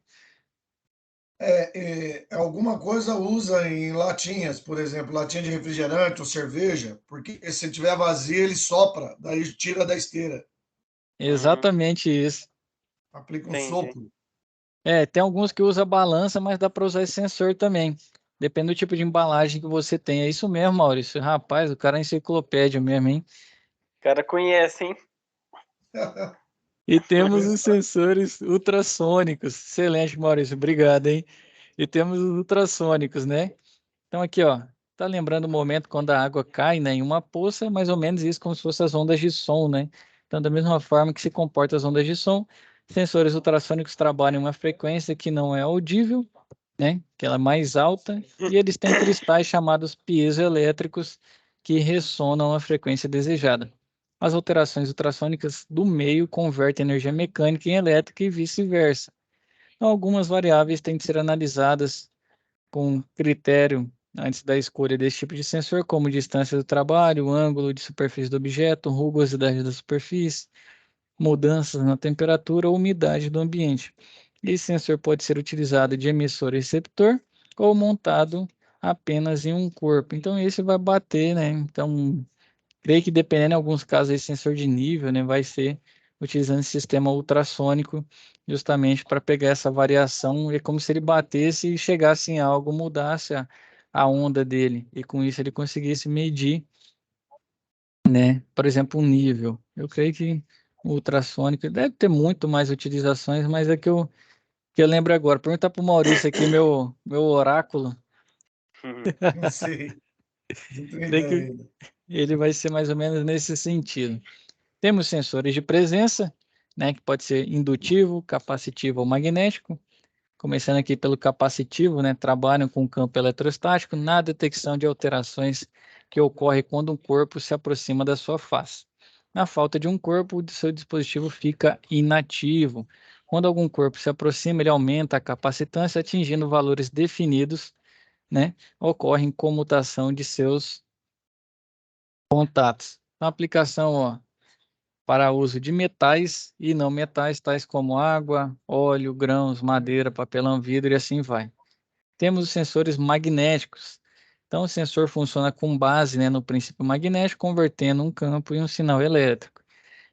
Alguma coisa usa em latinhas, por exemplo, latinha de refrigerante ou cerveja, porque se tiver vazia, ele sopra, daí tira da esteira, uhum, Exatamente isso. aplica um entendi. sopro. É, tem alguns que usa balança, mas dá para usar esse sensor também. Depende do tipo de embalagem que você tem. É isso mesmo, Maurício. Rapaz, o cara é enciclopédia mesmo, hein? O cara conhece, hein? E temos os sensores ultrassônicos. Excelente, Maurício. Obrigado, hein? E temos os ultrassônicos, né? Então aqui, ó. Tá lembrando o momento quando a água cai, né, em uma poça, mais ou menos isso como se fossem as ondas de som, né? Então, da mesma forma que se comportam as ondas de som, sensores ultrassônicos trabalham em uma frequência que não é audível, né? Que ela é mais alta, e eles têm cristais chamados piezoelétricos que ressonam a frequência desejada. As alterações ultrassônicas do meio convertem energia mecânica em elétrica e vice-versa. Então, algumas variáveis têm de ser analisadas com critério antes da escolha desse tipo de sensor, como distância do trabalho, ângulo de superfície do objeto, rugosidade da superfície, mudanças na temperatura ou umidade do ambiente. Esse sensor pode ser utilizado de emissor e receptor ou montado apenas em um corpo. Então, esse vai bater, né? Então, creio que dependendo, em alguns casos, esse sensor de nível, né, vai ser utilizando esse sistema ultrassônico, justamente para pegar essa variação. É como se ele batesse e chegasse em algo, mudasse a onda dele, e com isso ele conseguisse medir, né, por exemplo, um nível. Eu creio que o ultrassônico deve ter muito mais utilizações, mas é que eu lembro agora. Perguntar para o Maurício aqui, meu oráculo, Uhum. Não sei, não tenho creio ideia que ainda. ele vai ser mais ou menos nesse sentido. Temos sensores de presença, né, que pode ser indutivo, capacitivo ou magnético. Começando aqui pelo capacitivo, né, trabalham com campo eletrostático na detecção de alterações que ocorrem quando um corpo se aproxima da sua face. Na falta de um corpo, o seu dispositivo fica inativo. Quando algum corpo se aproxima, ele aumenta a capacitância, atingindo valores definidos, né, ocorre comutação de seus contatos. Na aplicação, ó, para uso de metais e não metais, tais como água, óleo, grãos, madeira, papelão, vidro e assim vai. Temos os sensores magnéticos. Então, o sensor funciona com base, né, no princípio magnético, convertendo um campo em um sinal elétrico.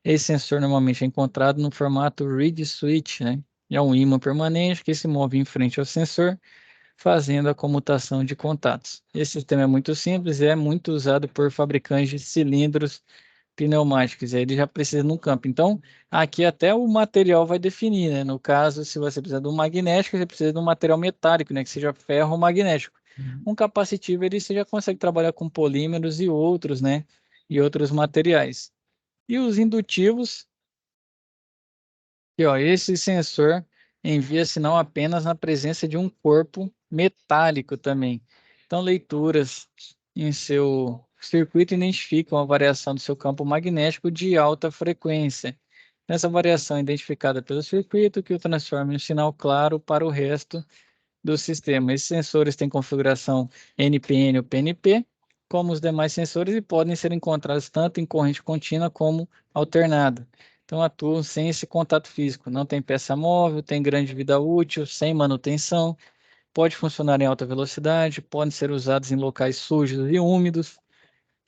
Esse sensor normalmente é encontrado no formato reed switch, né? É um ímã permanente que se move em frente ao sensor, fazendo a comutação de contatos. Esse sistema é muito simples e é muito usado por fabricantes de cilindros pneumáticos, aí ele já precisa num campo. Então, aqui até o material vai definir, né? No caso, se você precisa de um magnético, você precisa de um material metálico, né? Que seja ferro ou magnético. Um capacitivo, ele você já consegue trabalhar com polímeros e outros, né? E outros materiais. E os indutivos, que ó, esse sensor envia sinal apenas na presença de um corpo metálico também. Então, leituras em seu circuito identificam a variação do seu campo magnético de alta frequência. Essa variação é identificada pelo circuito, que o transforma em um sinal claro para o resto do sistema. Esses sensores têm configuração NPN ou PNP, como os demais sensores, e podem ser encontrados tanto em corrente contínua como alternada. Então, atuam sem esse contato físico. Não tem peça móvel, tem grande vida útil, sem manutenção, pode funcionar em alta velocidade, podem ser usados em locais sujos e úmidos,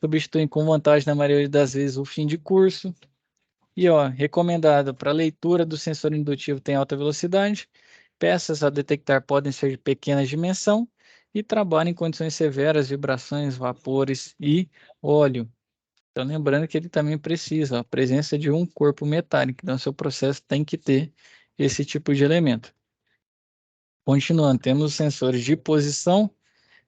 substituem com vantagem, na maioria das vezes, o fim de curso. E, ó, recomendado para leitura do sensor indutivo tem alta velocidade, peças a detectar podem ser de pequena dimensão e trabalham em condições severas, vibrações, vapores e óleo. Então, lembrando que ele também precisa, a presença de um corpo metálico, então seu processo tem que ter esse tipo de elemento. Continuando, temos os sensores de posição,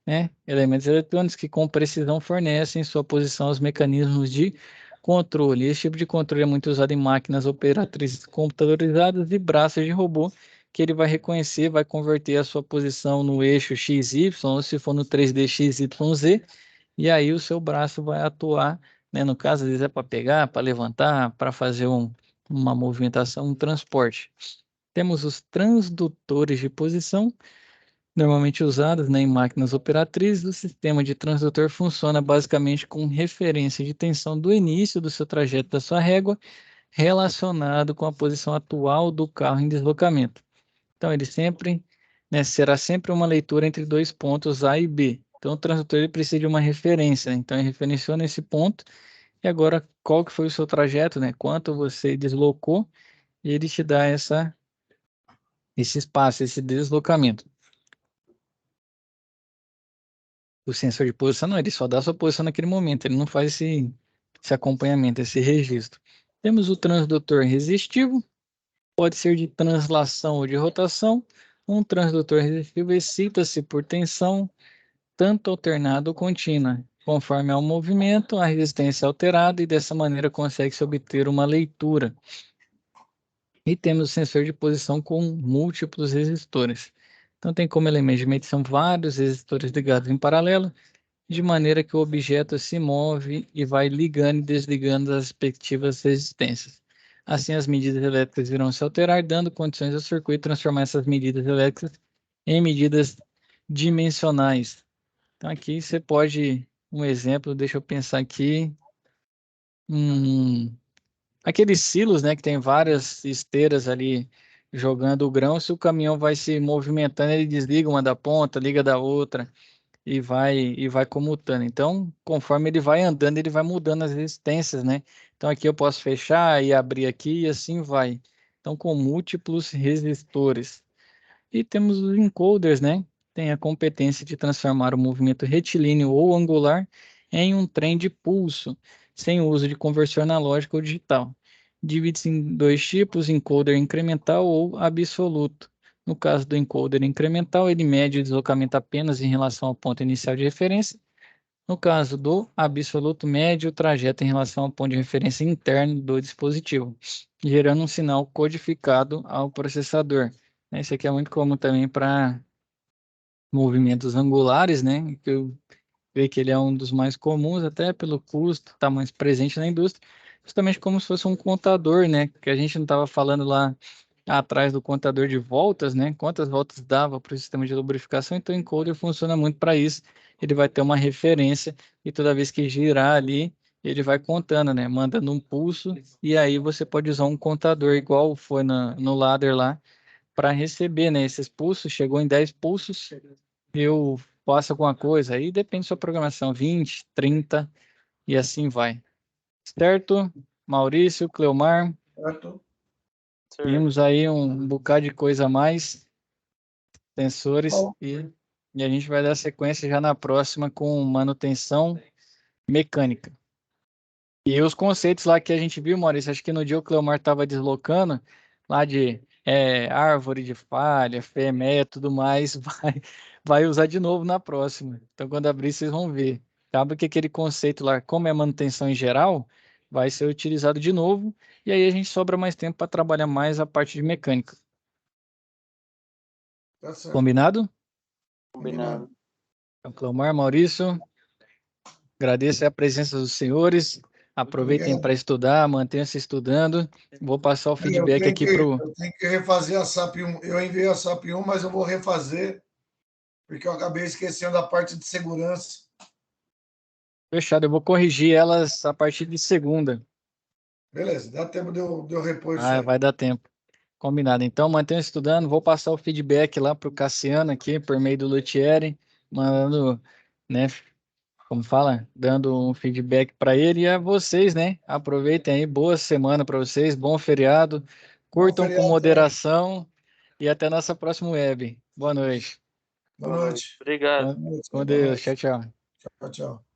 né? Elementos eletrônicos que com precisão fornecem sua posição aos mecanismos de controle. Esse tipo de controle é muito usado em máquinas operatrizes computadorizadas e braços de robô, que ele vai reconhecer, vai converter a sua posição no eixo XY, ou se for no 3D XYZ, e aí o seu braço vai atuar, né? No caso, às vezes é para pegar, para levantar, para fazer uma movimentação, um transporte. Temos os transdutores de posição, normalmente usados, né, em máquinas operatrizes. O sistema de transdutor funciona basicamente com referência de tensão do início do seu trajeto da sua régua, relacionado com a posição atual do carro em deslocamento. Então, ele sempre, né, será sempre uma leitura entre dois pontos A e B. Então, o transdutor ele precisa de uma referência, né? Então, ele referenciou nesse ponto, e agora qual que foi o seu trajeto, né? Quanto você deslocou, e ele te dá esse espaço, esse deslocamento. O sensor de posição não, ele só dá a sua posição naquele momento, ele não faz esse acompanhamento, esse registro. Temos o transdutor resistivo, pode ser de translação ou de rotação. Um transdutor resistivo excita-se por tensão, tanto alternada ou contínua. Conforme ao movimento, a resistência é alterada e dessa maneira consegue-se obter uma leitura. E temos o sensor de posição com múltiplos resistores. Então tem como elemento de medição vários resistores ligados em paralelo, de maneira que o objeto se move e vai ligando e desligando as respectivas resistências. Assim, as medidas elétricas irão se alterar, dando condições ao circuito transformar essas medidas elétricas em medidas dimensionais. Então, aqui você pode, um exemplo, deixa eu pensar aqui, aqueles silos, né, que tem várias esteiras ali jogando o grão, se o caminhão vai se movimentando, ele desliga uma da ponta, liga da outra, e vai comutando. Então, conforme ele vai andando, ele vai mudando as resistências, né? Então, aqui eu posso fechar e abrir aqui e assim vai. Então, com múltiplos resistores. E temos os encoders, né? Tem a competência de transformar o movimento retilíneo ou angular em um trem de pulso, sem o uso de conversor analógico ou digital. Divide-se em dois tipos, encoder incremental ou absoluto. No caso do encoder incremental, ele mede o deslocamento apenas em relação ao ponto inicial de referência. No caso do absoluto, mede o trajeto em relação ao ponto de referência interno do dispositivo, gerando um sinal codificado ao processador. Esse aqui é muito comum também para movimentos angulares, né? Que eu vejo que ele é um dos mais comuns, até pelo custo, está mais presente na indústria, justamente como se fosse um contador, né? Que a gente não estava falando lá atrás do contador de voltas, né? Quantas voltas dava para o sistema de lubrificação, então o encoder funciona muito para isso. Ele vai ter uma referência e toda vez que girar ali, ele vai contando, né? Mandando um pulso e aí você pode usar um contador igual foi no ladder lá para receber, né? Esses pulsos, chegou em 10 pulsos, eu faço alguma coisa, aí depende da sua programação, 20, 30 e assim vai. Certo? Maurício, Cleomar, Certo? temos aí um bocado de coisa a mais, sensores, Bom, e a gente vai dar sequência já na próxima com manutenção mecânica. E os conceitos lá que a gente viu, Maurício, acho que no dia o Cleomar estava deslocando, lá de árvore de falha, FEMEA, tudo mais, vai usar de novo na próxima. Então, quando abrir, vocês vão ver. Acaba que aquele conceito lá, como é manutenção em geral, vai ser utilizado de novo, e aí a gente sobra mais tempo para trabalhar mais a parte de mecânica. tá certo. Combinado? Combinado. Então, Cleomar, Maurício, agradeço a presença dos senhores. Aproveitem Obrigado. para estudar, mantenham-se estudando. Vou passar o Aí, Eu feedback tenho aqui que, para o. eu tenho que refazer a SAP 1. Eu enviei a SAP 1, mas eu vou refazer, porque eu acabei esquecendo a parte de segurança. Fechado, eu vou corrigir elas a partir de segunda. Beleza, dá tempo de eu repor isso Ah, aí. vai dar tempo. Combinado. Então, mantenha estudando. Vou passar o feedback lá para o Cassiano aqui, por meio do Luthieri, mandando, né, como fala, dando um feedback para ele e a vocês, né? Aproveitem aí, boa semana para vocês, bom feriado, Bom curtam com feriado também. moderação e até nossa próxima web. Boa noite. Boa Boa noite. noite. Obrigado. Boa noite, Com boa Deus. noite. Tchau, tchau. Tchau, tchau.